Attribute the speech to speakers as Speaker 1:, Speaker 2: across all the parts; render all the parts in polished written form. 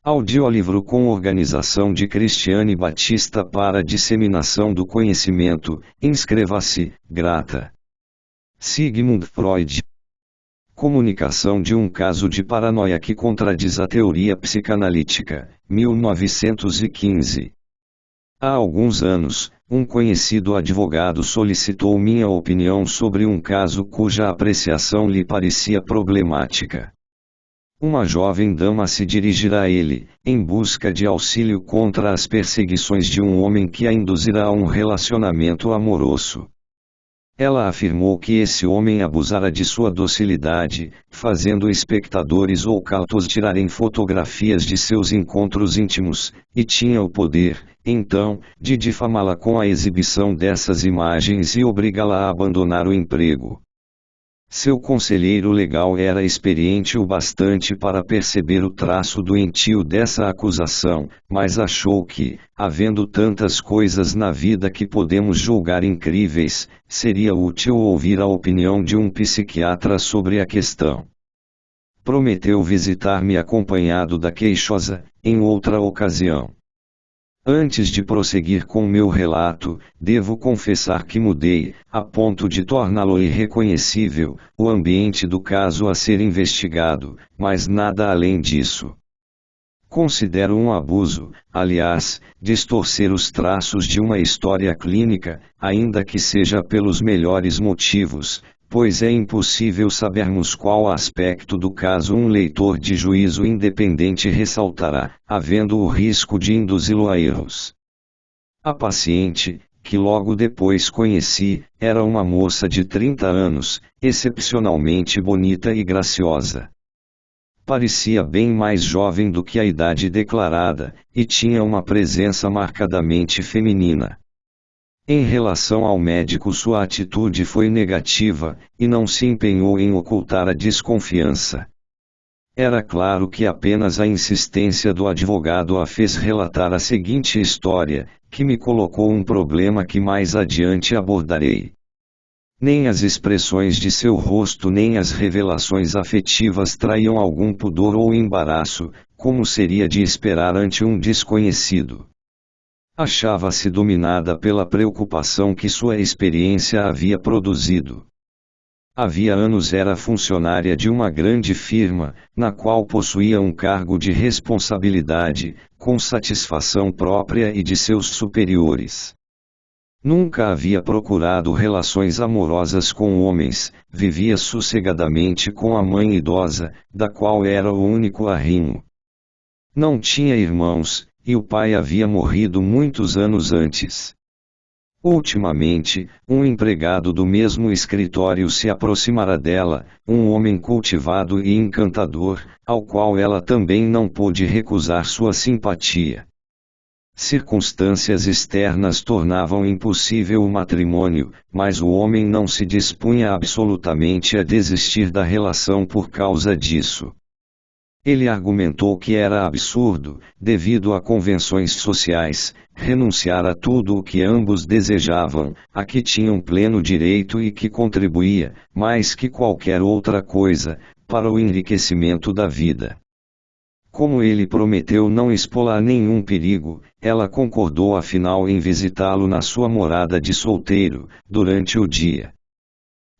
Speaker 1: Audiolivro com organização de Cristiane Batista para disseminação do conhecimento. Inscreva-se, grata. Sigmund Freud. Comunicação de um caso de paranoia que contradiz a teoria psicanalítica. 1915. Há alguns anos, um conhecido advogado solicitou minha opinião sobre um caso cuja apreciação lhe parecia problemática. Uma jovem dama se dirigirá a ele, em busca de auxílio contra as perseguições de um homem que a induzirá a um relacionamento amoroso. Ela afirmou que esse homem abusara de sua docilidade, fazendo espectadores ou cautos tirarem fotografias de seus encontros íntimos, e tinha o poder, então, de difamá-la com a exibição dessas imagens e obrigá-la a abandonar o emprego. Seu conselheiro legal era experiente o bastante para perceber o traço doentio dessa acusação, mas achou que, havendo tantas coisas na vida que podemos julgar incríveis, seria útil ouvir a opinião de um psiquiatra sobre a questão. Prometeu visitar-me acompanhado da queixosa, em outra ocasião. Antes de prosseguir com meu relato, devo confessar que mudei, a ponto de torná-lo irreconhecível, o ambiente do caso a ser investigado, mas nada além disso. Considero um abuso, aliás, distorcer os traços de uma história clínica, ainda que seja pelos melhores motivos, pois é impossível sabermos qual aspecto do caso um leitor de juízo independente ressaltará, havendo o risco de induzi-lo a erros. A paciente, que logo depois conheci, era uma moça de 30 anos, excepcionalmente bonita e graciosa. Parecia bem mais jovem do que a idade declarada, e tinha uma presença marcadamente feminina. Em relação ao médico, sua atitude foi negativa, e não se empenhou em ocultar a desconfiança. Era claro que apenas a insistência do advogado a fez relatar a seguinte história, que me colocou um problema que mais adiante abordarei. Nem as expressões de seu rosto nem as revelações afetivas traíam algum pudor ou embaraço, como seria de esperar ante um desconhecido. Achava-se dominada pela preocupação que sua experiência havia produzido. Havia anos era funcionária de uma grande firma, na qual possuía um cargo de responsabilidade, com satisfação própria e de seus superiores. Nunca havia procurado relações amorosas com homens, vivia sossegadamente com a mãe idosa, da qual era o único arrimo. Não tinha irmãos, e o pai havia morrido muitos anos antes. Ultimamente, um empregado do mesmo escritório se aproximara dela, um homem cultivado e encantador, ao qual ela também não pôde recusar sua simpatia. Circunstâncias externas tornavam impossível o matrimônio, mas o homem não se dispunha absolutamente a desistir da relação por causa disso. Ele argumentou que era absurdo, devido a convenções sociais, renunciar a tudo o que ambos desejavam, a que tinham pleno direito e que contribuía, mais que qualquer outra coisa, para o enriquecimento da vida. Como ele prometeu não expô-la a nenhum perigo, ela concordou afinal em visitá-lo na sua morada de solteiro, durante o dia.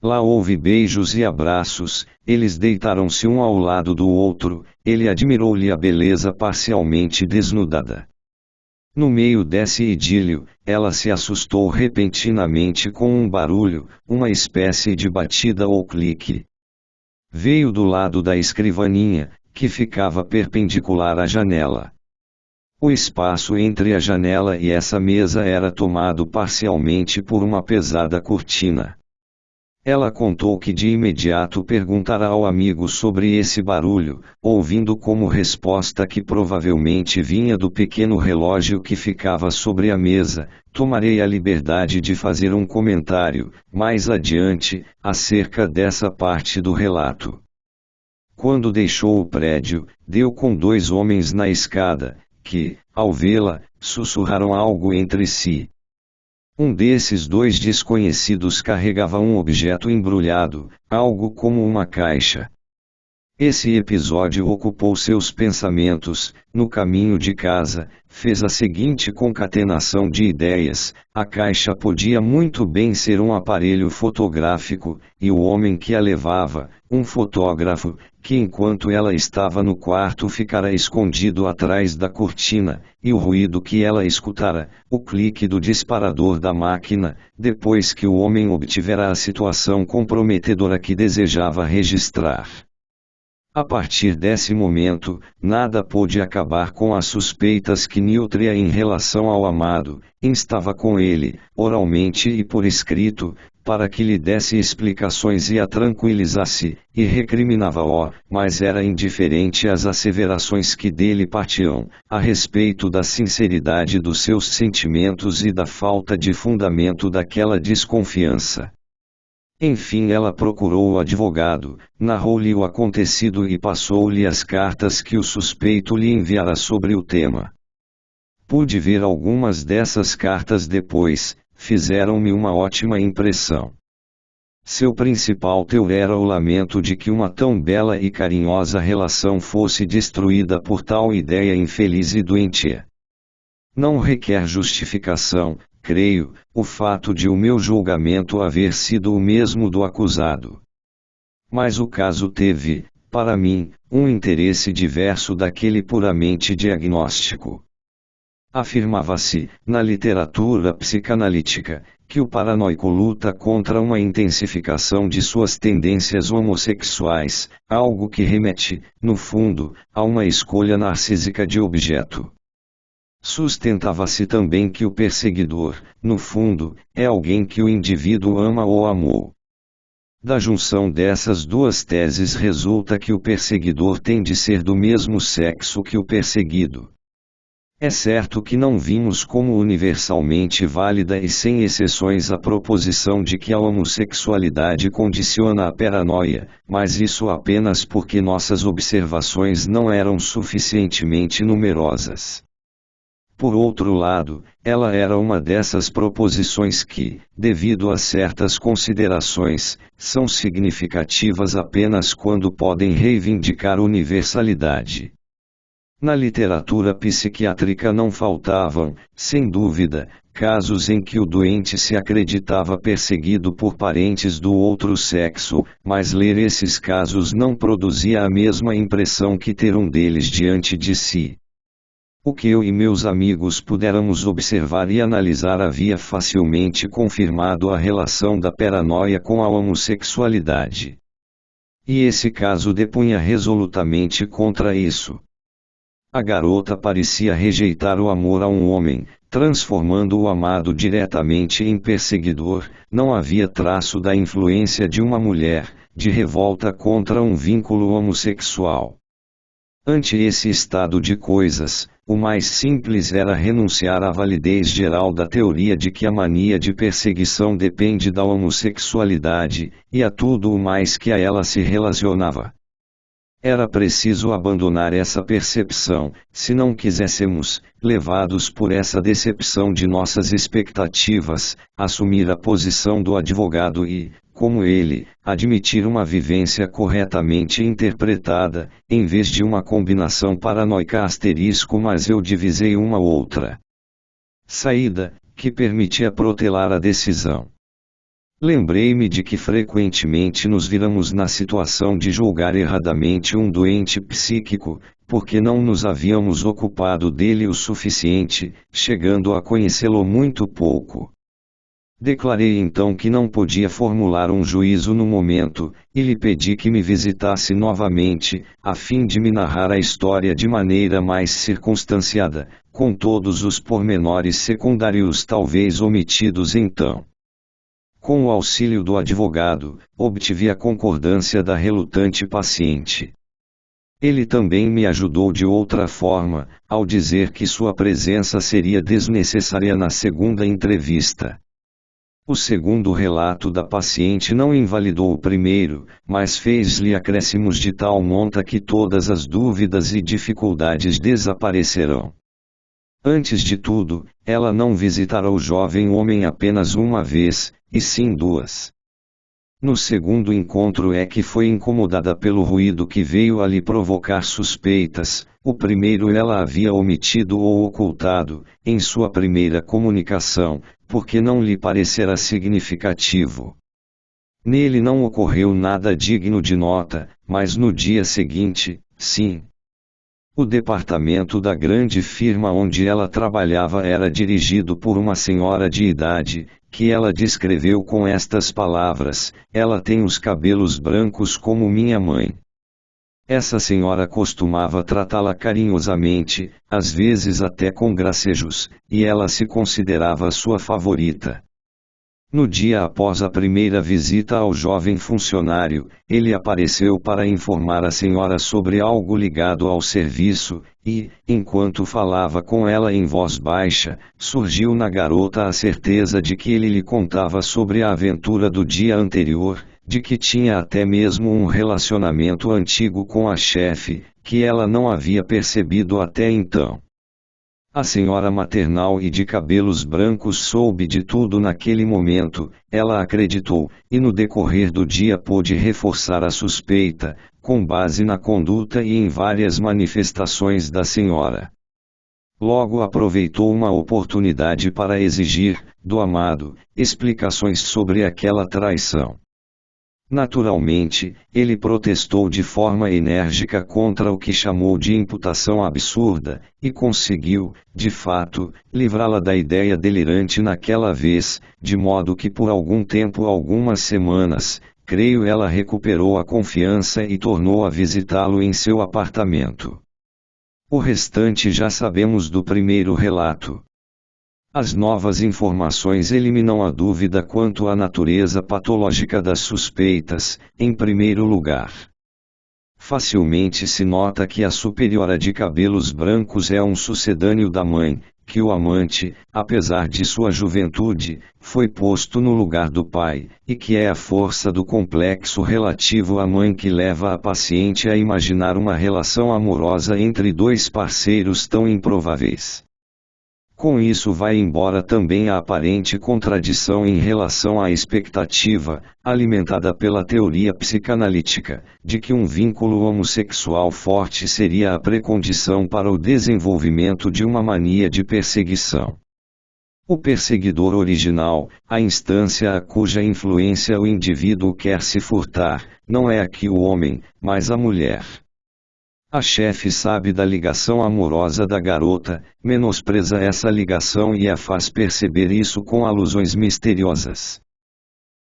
Speaker 1: Lá houve beijos e abraços, eles deitaram-se um ao lado do outro, ele admirou-lhe a beleza parcialmente desnudada. No meio desse idílio, ela se assustou repentinamente com um barulho, uma espécie de batida ou clique. Veio do lado da escrivaninha, que ficava perpendicular à janela. O espaço entre a janela e essa mesa era tomado parcialmente por uma pesada cortina. Ela contou que de imediato perguntara ao amigo sobre esse barulho, ouvindo como resposta que provavelmente vinha do pequeno relógio que ficava sobre a mesa. Tomarei a liberdade de fazer um comentário, mais adiante, acerca dessa parte do relato. Quando deixou o prédio, deu com dois homens na escada, que, ao vê-la, sussurraram algo entre si. Um desses dois desconhecidos carregava um objeto embrulhado, algo como uma caixa. Esse episódio ocupou seus pensamentos. No caminho de casa, fez a seguinte concatenação de ideias: a caixa podia muito bem ser um aparelho fotográfico, e o homem que a levava, um fotógrafo, que enquanto ela estava no quarto ficara escondido atrás da cortina, e o ruído que ela escutara, o clique do disparador da máquina, depois que o homem obtivera a situação comprometedora que desejava registrar. A partir desse momento, nada pôde acabar com as suspeitas que nutria em relação ao amado. Instava com ele, oralmente e por escrito, para que lhe desse explicações e a tranquilizasse, e recriminava-o, mas era indiferente às asseverações que dele partiam, a respeito da sinceridade dos seus sentimentos e da falta de fundamento daquela desconfiança. Enfim, ela procurou o advogado, narrou-lhe o acontecido e passou-lhe as cartas que o suspeito lhe enviara sobre o tema. Pude ver algumas dessas cartas depois, fizeram-me uma ótima impressão. Seu principal teor era o lamento de que uma tão bela e carinhosa relação fosse destruída por tal ideia infeliz e doentia. Não requer justificação, creio, o fato de o meu julgamento haver sido o mesmo do acusado. Mas o caso teve, para mim, um interesse diverso daquele puramente diagnóstico. Afirmava-se, na literatura psicanalítica, que o paranoico luta contra uma intensificação de suas tendências homossexuais, algo que remete, no fundo, a uma escolha narcísica de objeto. Sustentava-se também que o perseguidor, no fundo, é alguém que o indivíduo ama ou amou. Da junção dessas duas teses resulta que o perseguidor tem de ser do mesmo sexo que o perseguido. É certo que não vimos como universalmente válida e sem exceções a proposição de que a homossexualidade condiciona a paranoia, mas isso apenas porque nossas observações não eram suficientemente numerosas. Por outro lado, ela era uma dessas proposições que, devido a certas considerações, são significativas apenas quando podem reivindicar universalidade. Na literatura psiquiátrica não faltavam, sem dúvida, casos em que o doente se acreditava perseguido por parentes do outro sexo, mas ler esses casos não produzia a mesma impressão que ter um deles diante de si. O que eu e meus amigos pudéramos observar e analisar havia facilmente confirmado a relação da paranoia com a homossexualidade. E esse caso depunha resolutamente contra isso. A garota parecia rejeitar o amor a um homem, transformando o amado diretamente em perseguidor. Não havia traço da influência de uma mulher, de revolta contra um vínculo homossexual. Ante esse estado de coisas, o mais simples era renunciar à validez geral da teoria de que a mania de perseguição depende da homossexualidade, e a tudo o mais que a ela se relacionava. Era preciso abandonar essa percepção, se não quiséssemos, levados por essa decepção de nossas expectativas, assumir a posição do advogado e, como ele, admitir uma vivência corretamente interpretada, em vez de uma combinação paranoica asterisco, mas eu divisei uma outra saída, que permitia protelar a decisão. Lembrei-me de que frequentemente nos viramos na situação de julgar erradamente um doente psíquico, porque não nos havíamos ocupado dele o suficiente, chegando a conhecê-lo muito pouco. Declarei então que não podia formular um juízo no momento, e lhe pedi que me visitasse novamente, a fim de me narrar a história de maneira mais circunstanciada, com todos os pormenores secundários talvez omitidos então. Com o auxílio do advogado, obtive a concordância da relutante paciente. Ele também me ajudou de outra forma, ao dizer que sua presença seria desnecessária na segunda entrevista. O segundo relato da paciente não invalidou o primeiro, mas fez-lhe acréscimos de tal monta que todas as dúvidas e dificuldades desaparecerão. Antes de tudo, ela não visitara o jovem homem apenas uma vez, e sim duas. No segundo encontro é que foi incomodada pelo ruído que veio a lhe provocar suspeitas. O primeiro ela havia omitido ou ocultado, em sua primeira comunicação, porque não lhe parecera significativo. Nele não ocorreu nada digno de nota, mas no dia seguinte, sim. O departamento da grande firma onde ela trabalhava era dirigido por uma senhora de idade, que ela descreveu com estas palavras: "Ela tem os cabelos brancos como minha mãe." Essa senhora costumava tratá-la carinhosamente, às vezes até com gracejos, e ela se considerava sua favorita. No dia após a primeira visita ao jovem funcionário, ele apareceu para informar a senhora sobre algo ligado ao serviço, e, enquanto falava com ela em voz baixa, surgiu na garota a certeza de que ele lhe contava sobre a aventura do dia anterior, de que tinha até mesmo um relacionamento antigo com a chefe, que ela não havia percebido até então. A senhora maternal e de cabelos brancos soube de tudo naquele momento, ela acreditou, e no decorrer do dia pôde reforçar a suspeita, com base na conduta e em várias manifestações da senhora. Logo aproveitou uma oportunidade para exigir, do amado, explicações sobre aquela traição. Naturalmente, ele protestou de forma enérgica contra o que chamou de imputação absurda, e conseguiu, de fato, livrá-la da ideia delirante naquela vez, de modo que por algum tempo, algumas semanas, creio, ela recuperou a confiança e tornou a visitá-lo em seu apartamento. O restante já sabemos do primeiro relato. As novas informações eliminam a dúvida quanto à natureza patológica das suspeitas, em primeiro lugar. Facilmente se nota que a superiora de cabelos brancos é um sucedâneo da mãe, que o amante, apesar de sua juventude, foi posto no lugar do pai, e que é a força do complexo relativo à mãe que leva a paciente a imaginar uma relação amorosa entre dois parceiros tão improváveis. Com isso vai embora também a aparente contradição em relação à expectativa, alimentada pela teoria psicanalítica, de que um vínculo homossexual forte seria a precondição para o desenvolvimento de uma mania de perseguição. O perseguidor original, a instância a cuja influência o indivíduo quer se furtar, não é aqui o homem, mas a mulher. A chefe sabe da ligação amorosa da garota, menospreza essa ligação e a faz perceber isso com alusões misteriosas.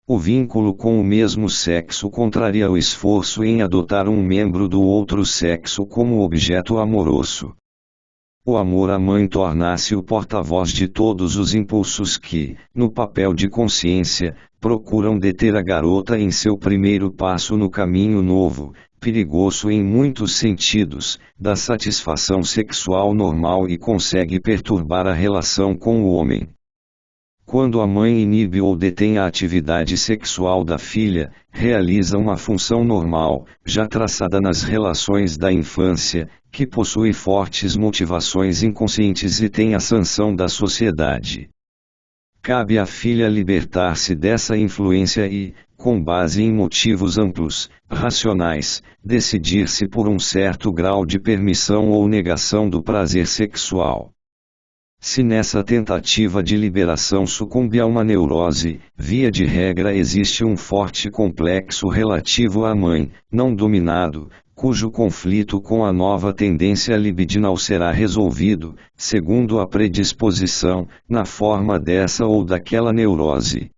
Speaker 1: O vínculo com o mesmo sexo contraria o esforço em adotar um membro do outro sexo como objeto amoroso. O amor à mãe torna-se o porta-voz de todos os impulsos que, no papel de consciência, procuram deter a garota em seu primeiro passo no caminho novo, perigoso em muitos sentidos, da satisfação sexual normal e consegue perturbar a relação com o homem. Quando a mãe inibe ou detém a atividade sexual da filha, realiza uma função normal, já traçada nas relações da infância, que possui fortes motivações inconscientes e tem a sanção da sociedade. Cabe à filha libertar-se dessa influência e, com base em motivos amplos, racionais, decidir-se por um certo grau de permissão ou negação do prazer sexual. Se nessa tentativa de liberação sucumbe a uma neurose, via de regra existe um forte complexo relativo à mãe, não dominado, cujo conflito com a nova tendência libidinal será resolvido, segundo a predisposição, na forma dessa ou daquela neurose.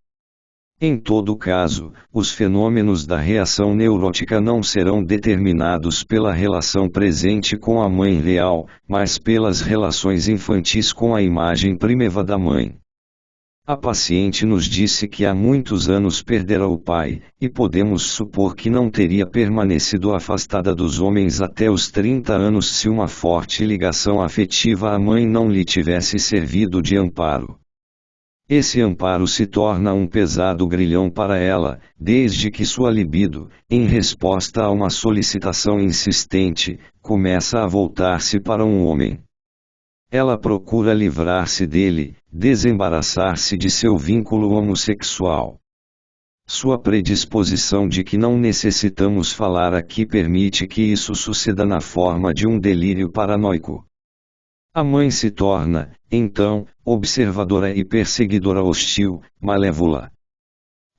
Speaker 1: Em todo caso, os fenômenos da reação neurótica não serão determinados pela relação presente com a mãe real, mas pelas relações infantis com a imagem primeva da mãe. A paciente nos disse que há muitos anos perdera o pai, e podemos supor que não teria permanecido afastada dos homens até os 30 anos se uma forte ligação afetiva à mãe não lhe tivesse servido de amparo. Esse amparo se torna um pesado grilhão para ela, desde que sua libido, em resposta a uma solicitação insistente, começa a voltar-se para um homem. Ela procura livrar-se dele, desembaraçar-se de seu vínculo homossexual. Sua predisposição de que não necessitamos falar aqui permite que isso suceda na forma de um delírio paranoico. A mãe se torna, então, observadora e perseguidora hostil, malévola.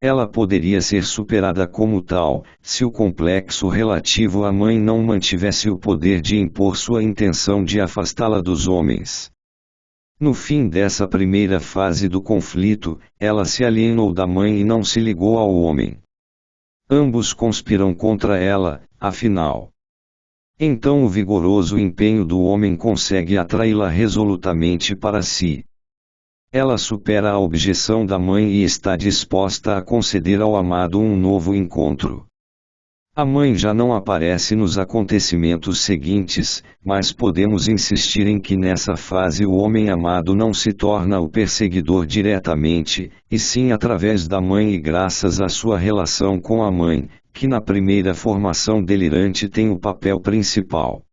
Speaker 1: Ela poderia ser superada como tal, se o complexo relativo à mãe não mantivesse o poder de impor sua intenção de afastá-la dos homens. No fim dessa primeira fase do conflito, ela se alienou da mãe e não se ligou ao homem. Ambos conspiram contra ela, afinal. Então o vigoroso empenho do homem consegue atraí-la resolutamente para si. Ela supera a objeção da mãe e está disposta a conceder ao amado um novo encontro. A mãe já não aparece nos acontecimentos seguintes, mas podemos insistir em que nessa fase o homem amado não se torna o perseguidor diretamente, e sim através da mãe e graças à sua relação com a mãe, que na primeira formação delirante tem o papel principal.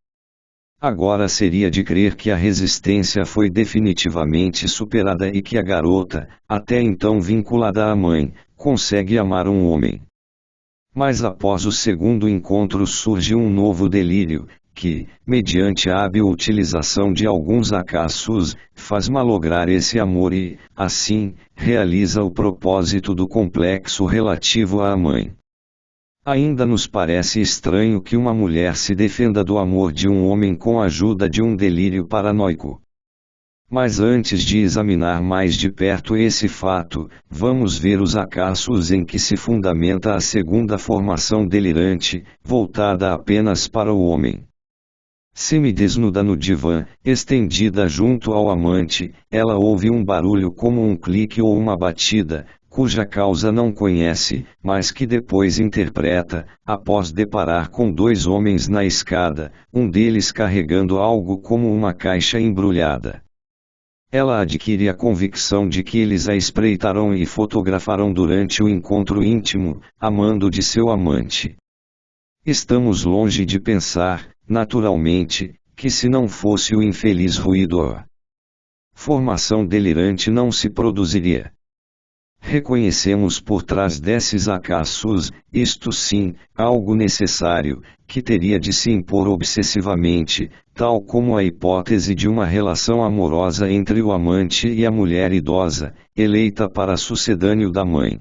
Speaker 1: Agora seria de crer que a resistência foi definitivamente superada e que a garota, até então vinculada à mãe, consegue amar um homem. Mas após o segundo encontro surge um novo delírio, que, mediante a hábil utilização de alguns acassos, faz malograr esse amor e, assim, realiza o propósito do complexo relativo à mãe. Ainda nos parece estranho que uma mulher se defenda do amor de um homem com a ajuda de um delírio paranoico. Mas antes de examinar mais de perto esse fato, vamos ver os acassos em que se fundamenta a segunda formação delirante, voltada apenas para o homem. Semi-desnuda no divã, estendida junto ao amante, ela ouve um barulho como um clique ou uma batida, cuja causa não conhece, mas que depois interpreta, após deparar com dois homens na escada, um deles carregando algo como uma caixa embrulhada. Ela adquire a convicção de que eles a espreitarão e fotografarão durante o encontro íntimo, amando de seu amante. Estamos longe de pensar, naturalmente, que se não fosse o infeliz ruído, a formação delirante não se produziria. Reconhecemos por trás desses acassos, isto sim, algo necessário, que teria de se impor obsessivamente, tal como a hipótese de uma relação amorosa entre o amante e a mulher idosa, eleita para sucedâneo da mãe.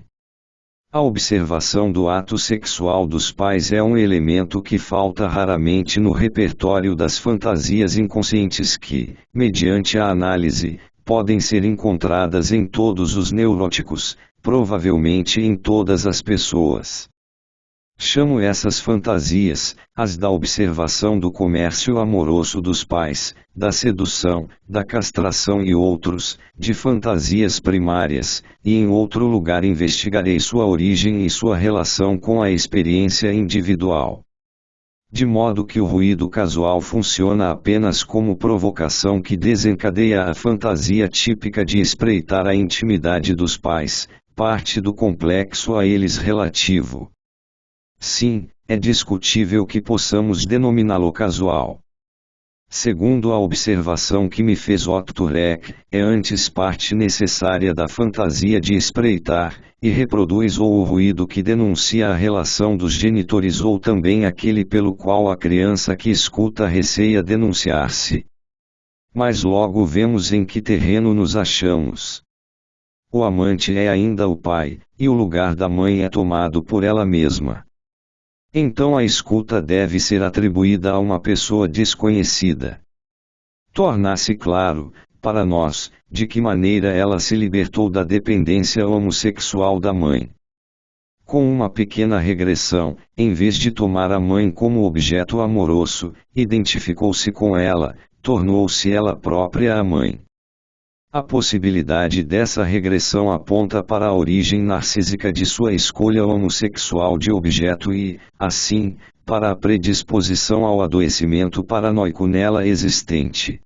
Speaker 1: A observação do ato sexual dos pais é um elemento que falta raramente no repertório das fantasias inconscientes que, mediante a análise, podem ser encontradas em todos os neuróticos, provavelmente em todas as pessoas. Chamo essas fantasias, as da observação do comércio amoroso dos pais, da sedução, da castração e outros, de fantasias primárias, e em outro lugar investigarei sua origem e sua relação com a experiência individual. De modo que o ruído casual funciona apenas como provocação que desencadeia a fantasia típica de espreitar a intimidade dos pais, parte do complexo a eles relativo. Sim, é discutível que possamos denominá-lo casual. Segundo a observação que me fez Otto Turek, é antes parte necessária da fantasia de espreitar, e reproduz ou o ruído que denuncia a relação dos genitores ou também aquele pelo qual a criança que escuta receia denunciar-se. Mas logo vemos em que terreno nos achamos. O amante é ainda o pai, e o lugar da mãe é tomado por ela mesma. Então a escuta deve ser atribuída a uma pessoa desconhecida. Torna-se claro, para nós, de que maneira ela se libertou da dependência homossexual da mãe. Com uma pequena regressão, em vez de tomar a mãe como objeto amoroso, identificou-se com ela, tornou-se ela própria a mãe. A possibilidade dessa regressão aponta para a origem narcísica de sua escolha homossexual de objeto e, assim, para a predisposição ao adoecimento paranoico nela existente.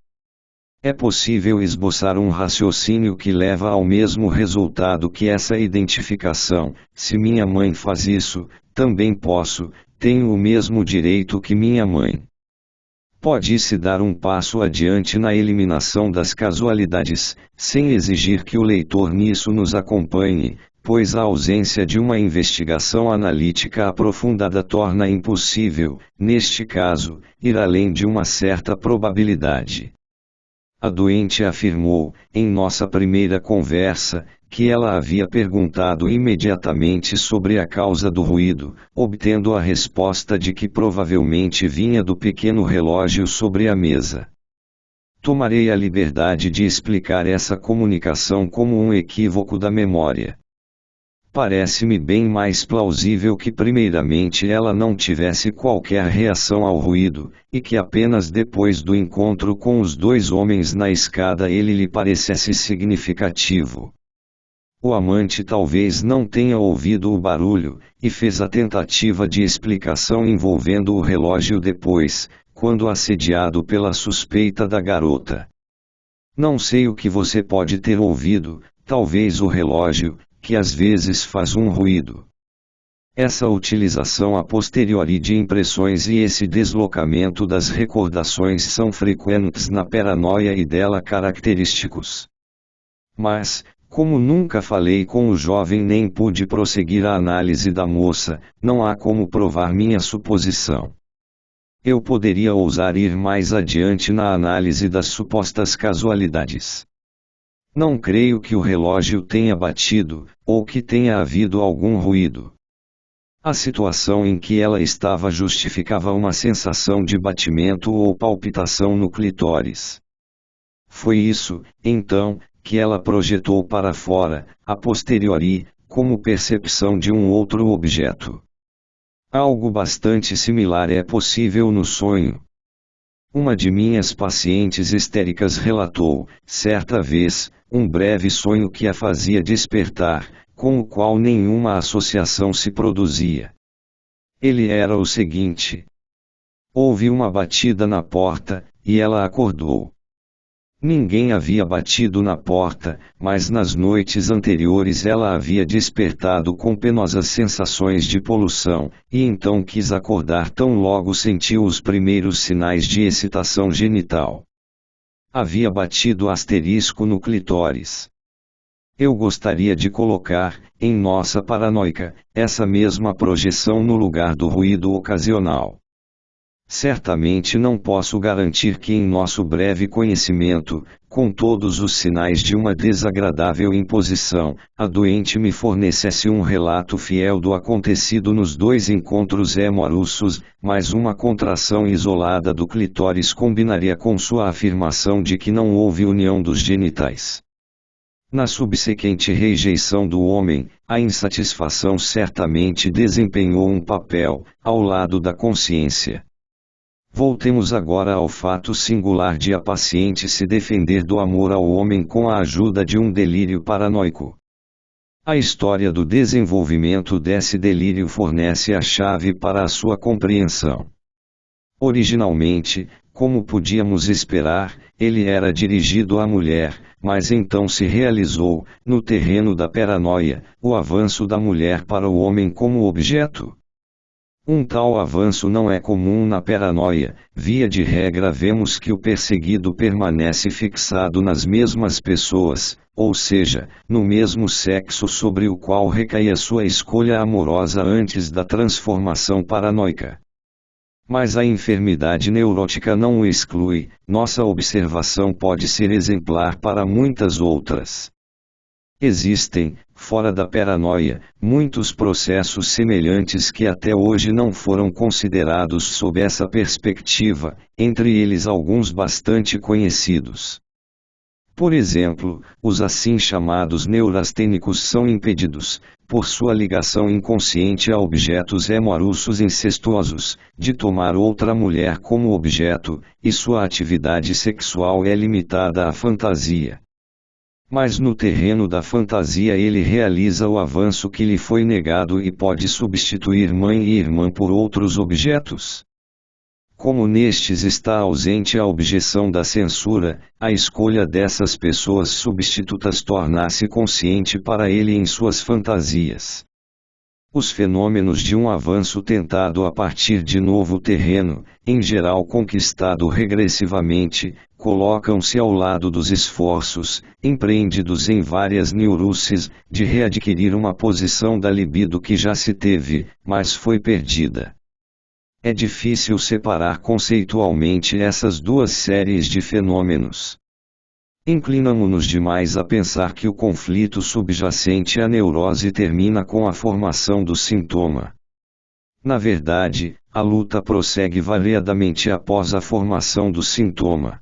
Speaker 1: É possível esboçar um raciocínio que leva ao mesmo resultado que essa identificação: se minha mãe faz isso, também posso, tenho o mesmo direito que minha mãe. Pode-se dar um passo adiante na eliminação das casualidades, sem exigir que o leitor nisso nos acompanhe, pois a ausência de uma investigação analítica aprofundada torna impossível, neste caso, ir além de uma certa probabilidade. A doente afirmou, em nossa primeira conversa, que ela havia perguntado imediatamente sobre a causa do ruído, obtendo a resposta de que provavelmente vinha do pequeno relógio sobre a mesa. Tomarei a liberdade de explicar essa comunicação como um equívoco da memória. Parece-me bem mais plausível que primeiramente ela não tivesse qualquer reação ao ruído, e que apenas depois do encontro com os dois homens na escada ele lhe parecesse significativo. O amante talvez não tenha ouvido o barulho, e fez a tentativa de explicação envolvendo o relógio depois, quando assediado pela suspeita da garota. Não sei o que você pode ter ouvido, talvez o relógio, que às vezes faz um ruído. Essa utilização a posteriori de impressões e esse deslocamento das recordações são frequentes na paranoia e dela característicos. Mas, como nunca falei com o jovem nem pude prosseguir a análise da moça, não há como provar minha suposição. Eu poderia ousar ir mais adiante na análise das supostas casualidades. Não creio que o relógio tenha batido, ou que tenha havido algum ruído. A situação em que ela estava justificava uma sensação de batimento ou palpitação no clitóris. Foi isso, então, que ela projetou para fora, a posteriori, como percepção de um outro objeto. Algo bastante similar é possível no sonho. Uma de minhas pacientes histéricas relatou, certa vez, um breve sonho que a fazia despertar, com o qual nenhuma associação se produzia. Ele era o seguinte: houve uma batida na porta, e ela acordou. Ninguém havia batido na porta, mas nas noites anteriores ela havia despertado com penosas sensações de poluição, e então quis acordar tão logo sentiu os primeiros sinais de excitação genital. Havia batido asterisco no clitóris. Eu gostaria de colocar, em nossa paranoica, essa mesma projeção no lugar do ruído ocasional. Certamente não posso garantir que em nosso breve conhecimento, com todos os sinais de uma desagradável imposição, a doente me fornecesse um relato fiel do acontecido nos dois encontros amorosos, mas uma contração isolada do clitóris combinaria com sua afirmação de que não houve união dos genitais. Na subsequente rejeição do homem, a insatisfação certamente desempenhou um papel, ao lado da consciência. Voltemos agora ao fato singular de a paciente se defender do amor ao homem com a ajuda de um delírio paranoico. A história do desenvolvimento desse delírio fornece a chave para a sua compreensão. Originalmente, como podíamos esperar, ele era dirigido à mulher, mas então se realizou, no terreno da paranoia, o avanço da mulher para o homem como objeto. Um tal avanço não é comum na paranoia, via de regra vemos que o perseguido permanece fixado nas mesmas pessoas, ou seja, no mesmo sexo sobre o qual recai a sua escolha amorosa antes da transformação paranoica. Mas a enfermidade neurótica não o exclui, nossa observação pode ser exemplar para muitas outras. Existem, fora da paranoia, muitos processos semelhantes que até hoje não foram considerados sob essa perspectiva, entre eles alguns bastante conhecidos. Por exemplo, os assim chamados neurastênicos são impedidos, por sua ligação inconsciente a objetos amorosos incestuosos, de tomar outra mulher como objeto, e sua atividade sexual é limitada à fantasia. Mas no terreno da fantasia ele realiza o avanço que lhe foi negado e pode substituir mãe e irmã por outros objetos. Como nestes está ausente a objeção da censura, a escolha dessas pessoas substitutas torna-se consciente para ele em suas fantasias. Os fenômenos de um avanço tentado a partir de novo terreno, em geral conquistado regressivamente, colocam-se ao lado dos esforços, empreendidos em várias neuroses, de readquirir uma posição da libido que já se teve, mas foi perdida. É difícil separar conceitualmente essas duas séries de fenômenos. Inclinamo-nos demais a pensar que o conflito subjacente à neurose termina com a formação do sintoma. Na verdade, a luta prossegue variadamente após a formação do sintoma.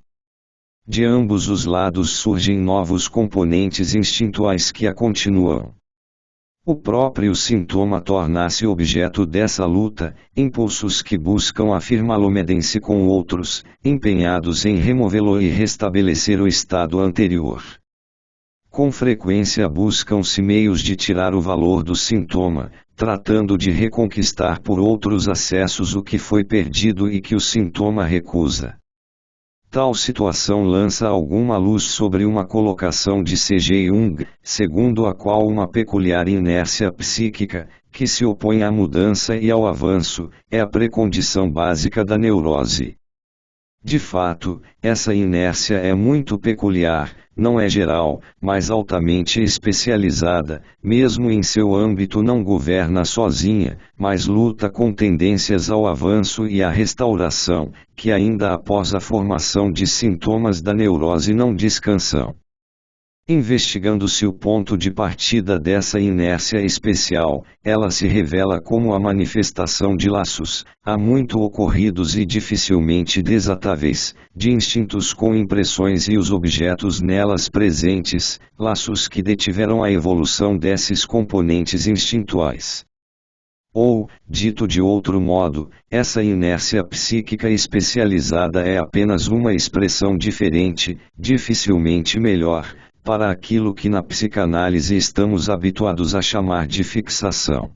Speaker 1: De ambos os lados surgem novos componentes instintuais que a continuam. O próprio sintoma torna-se objeto dessa luta, impulsos que buscam afirmá-lo medem-se com outros, empenhados em removê-lo e restabelecer o estado anterior. Com frequência buscam-se meios de tirar o valor do sintoma, tratando de reconquistar por outros acessos o que foi perdido e que o sintoma recusa. Tal situação lança alguma luz sobre uma colocação de C.G. Jung, segundo a qual uma peculiar inércia psíquica, que se opõe à mudança e ao avanço, é a precondição básica da neurose. De fato, essa inércia é muito peculiar, não é geral, mas altamente especializada, mesmo em seu âmbito não governa sozinha, mas luta com tendências ao avanço e à restauração, que ainda após a formação de sintomas da neurose não descansam. Investigando-se o ponto de partida dessa inércia especial, ela se revela como a manifestação de laços, há muito ocorridos e dificilmente desatáveis, de instintos com impressões e os objetos nelas presentes, laços que detiveram a evolução desses componentes instintuais. Ou, dito de outro modo, essa inércia psíquica especializada é apenas uma expressão diferente, dificilmente melhor, para aquilo que na psicanálise estamos habituados a chamar de fixação.